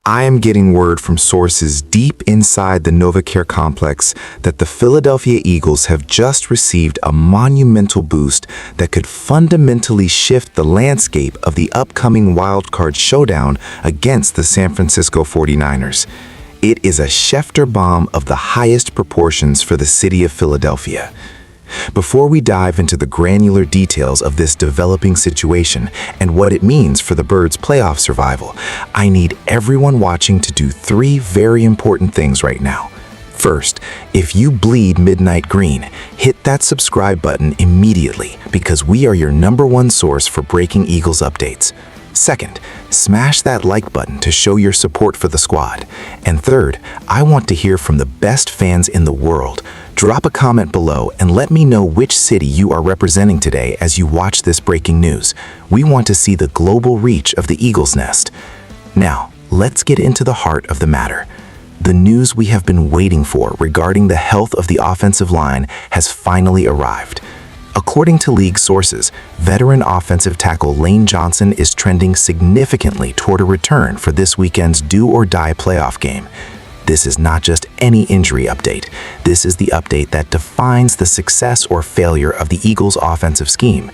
I am getting word from sources deep inside the NovaCare complex that the Philadelphia Eagles have just received a monumental boost that could fundamentally shift the landscape of the upcoming wildcard showdown against the San Francisco 49ers. It is a Schefter bomb of the highest proportions for the city of Philadelphia. Before we dive into the granular details of this developing situation and what it means for the Birds' playoff survival, I need everyone watching to do three very important things right now. First, if you bleed midnight green, hit that subscribe button immediately because we are your #1 source for breaking Eagles updates. Second, smash that like button to show your support for the squad. And third, I want to hear from the best fans in the world. Drop a comment below and let me know which city you are representing today as you watch this breaking news. We want to see the global reach of the Eagles Nest. Now, let's get into the heart of the matter. The news we have been waiting for regarding the health of the offensive line has finally arrived. According to league sources, veteran offensive tackle Lane Johnson is trending significantly toward a return for this weekend's do-or-die playoff game. This is not just any injury update. This is the update that defines the success or failure of the Eagles' offensive scheme.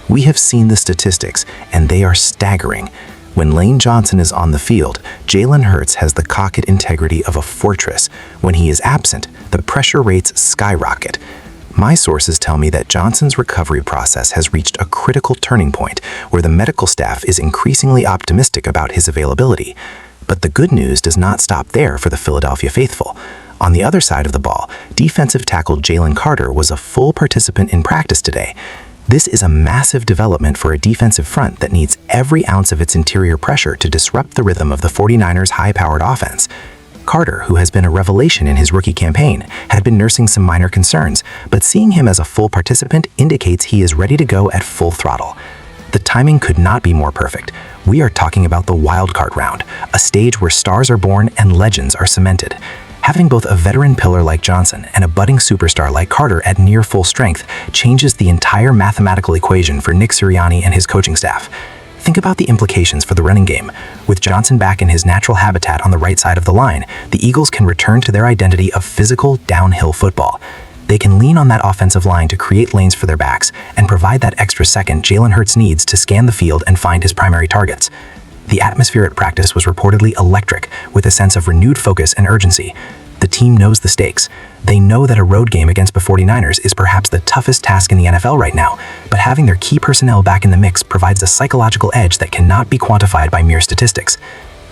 We have seen the statistics, and they are staggering. When Lane Johnson is on the field, Jalen Hurts has the cocked integrity of a fortress. When he is absent, the pressure rates skyrocket. My sources tell me that Johnson's recovery process has reached a critical turning point where the medical staff is increasingly optimistic about his availability. But the good news does not stop there for the Philadelphia faithful. On the other side of the ball, defensive tackle Jalen Carter was a full participant in practice today. This is a massive development for a defensive front that needs every ounce of its interior pressure to disrupt the rhythm of the 49ers' high-powered offense. Carter, who has been a revelation in his rookie campaign, had been nursing some minor concerns, but seeing him as a full participant indicates he is ready to go at full throttle. The timing could not be more perfect. We are talking about the wildcard round, a stage where stars are born and legends are cemented. Having both a veteran pillar like Johnson and a budding superstar like Carter at near full strength changes the entire mathematical equation for Nick Sirianni and his coaching staff. Think about the implications for the running game. With Johnson back in his natural habitat on the right side of the line, the Eagles can return to their identity of physical, downhill football. They can lean on that offensive line to create lanes for their backs and provide that extra second Jalen Hurts needs to scan the field and find his primary targets. The atmosphere at practice was reportedly electric, with a sense of renewed focus and urgency. The team knows the stakes. They know that a road game against the 49ers is perhaps the toughest task in the NFL right now, but having their key personnel back in the mix provides a psychological edge that cannot be quantified by mere statistics.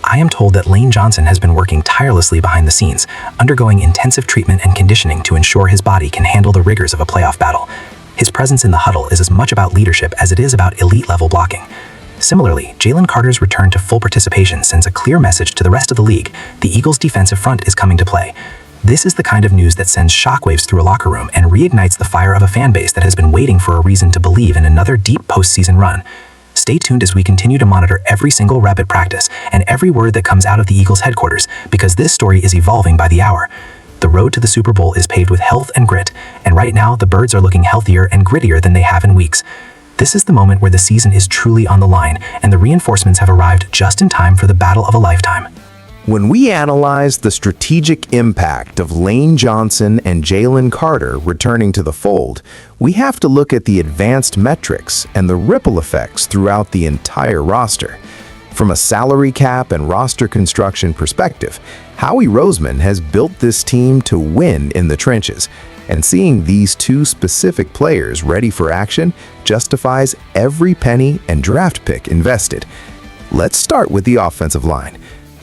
I am told that Lane Johnson has been working tirelessly behind the scenes, undergoing intensive treatment and conditioning to ensure his body can handle the rigors of a playoff battle. His presence in the huddle is as much about leadership as it is about elite-level blocking. Similarly, Jalen Carter's return to full participation sends a clear message to the rest of the league: the Eagles' defensive front is coming to play. This is the kind of news that sends shockwaves through a locker room and reignites the fire of a fan base that has been waiting for a reason to believe in another deep postseason run. Stay tuned as we continue to monitor every single rep at practice and every word that comes out of the Eagles' headquarters, because this story is evolving by the hour. The road to the Super Bowl is paved with health and grit, and right now the Birds are looking healthier and grittier than they have in weeks. This is the moment where the season is truly on the line, and the reinforcements have arrived just in time for the battle of a lifetime. When we analyze the strategic impact of Lane Johnson and Jalen Carter returning to the fold, we have to look at the advanced metrics and the ripple effects throughout the entire roster. From a salary cap and roster construction perspective, Howie Roseman has built this team to win in the trenches, and seeing these two specific players ready for action justifies every penny and draft pick invested. Let's start with the offensive line.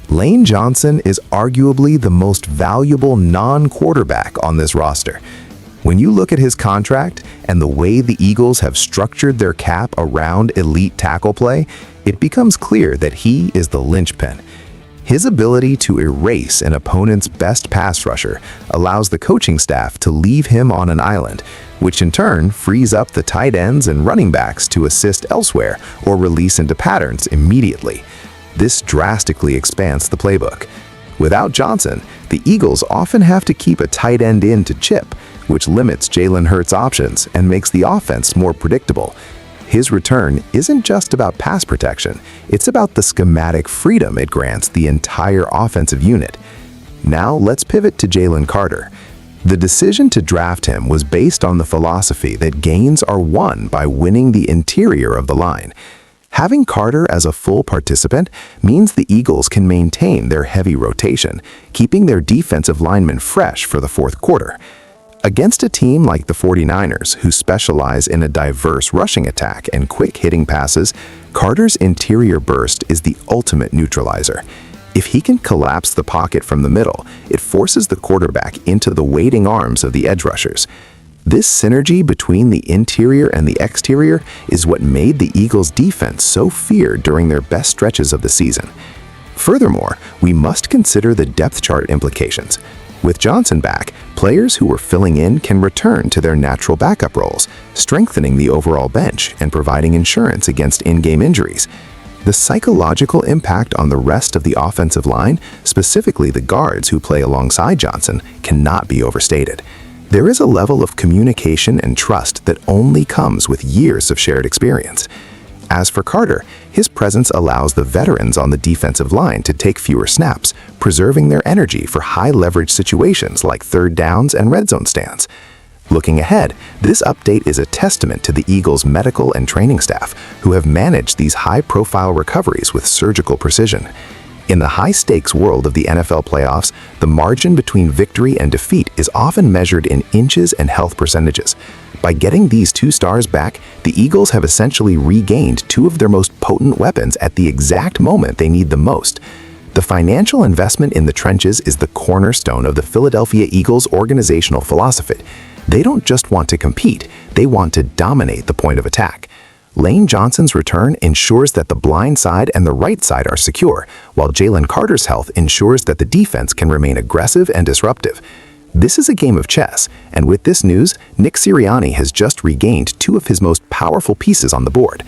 Lane Johnson is arguably the most valuable non-quarterback on this roster. When you look at his contract and the way the Eagles have structured their cap around elite tackle play, it becomes clear that he is the linchpin. His ability to erase an opponent's best pass rusher allows the coaching staff to leave him on an island, which in turn frees up the tight ends and running backs to assist elsewhere or release into patterns immediately. This drastically expands the playbook. Without Johnson, the Eagles often have to keep a tight end in to chip, which limits Jalen Hurts' options and makes the offense more predictable. His return isn't just about pass protection, it's about the schematic freedom it grants the entire offensive unit. Now let's pivot to Jalen Carter. The decision to draft him was based on the philosophy that gains are won by winning the interior of the line. Having Carter as a full participant means the Eagles can maintain their heavy rotation, keeping their defensive linemen fresh for the fourth quarter. Against a team like the 49ers, who specialize in a diverse rushing attack and quick hitting passes, Carter's interior burst is the ultimate neutralizer. If he can collapse the pocket from the middle, it forces the quarterback into the waiting arms of the edge rushers. This synergy between the interior and the exterior is what made the Eagles' defense so feared during their best stretches of the season. Furthermore, we must consider the depth chart implications. With Johnson back, players who were filling in can return to their natural backup roles, strengthening the overall bench and providing insurance against in-game injuries. The psychological impact on the rest of the offensive line, specifically the guards who play alongside Johnson, cannot be overstated. There is a level of communication and trust that only comes with years of shared experience. As for Carter, his presence allows the veterans on the defensive line to take fewer snaps, preserving their energy for high-leverage situations like third downs and red zone stands. Looking ahead, this update is a testament to the Eagles' medical and training staff, who have managed these high-profile recoveries with surgical precision. In the high-stakes world of the NFL playoffs, the margin between victory and defeat is often measured in inches and health percentages. By getting these two stars back, the Eagles have essentially regained two of their most potent weapons at the exact moment they need them most. The financial investment in the trenches is the cornerstone of the Philadelphia Eagles' organizational philosophy. They don't just want to compete, they want to dominate the point of attack. Lane Johnson's return ensures that the blind side and the right side are secure, while Jalen Carter's health ensures that the defense can remain aggressive and disruptive. This is a game of chess, and with this news, Nick Sirianni has just regained two of his most powerful pieces on the board.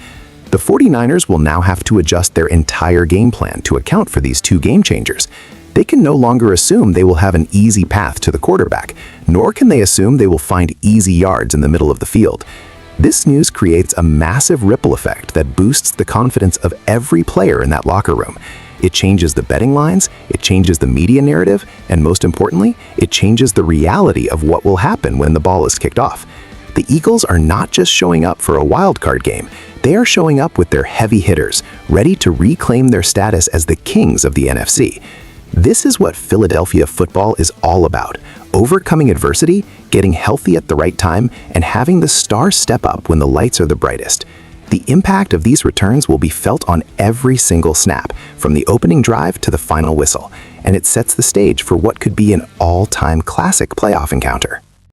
The 49ers will now have to adjust their entire game plan to account for these two game changers. They can no longer assume they will have an easy path to the quarterback, nor can they assume they will find easy yards in the middle of the field. This news creates a massive ripple effect that boosts the confidence of every player in that locker room. It changes the betting lines, it changes the media narrative, and most importantly, it changes the reality of what will happen when the ball is kicked off. The Eagles are not just showing up for a wild card game, they are showing up with their heavy hitters, ready to reclaim their status as the kings of the NFC. This is what Philadelphia football is all about: overcoming adversity, getting healthy at the right time, and having the stars step up when the lights are the brightest. The impact of these returns will be felt on every single snap, from the opening drive to the final whistle, and it sets the stage for what could be an all-time classic playoff encounter.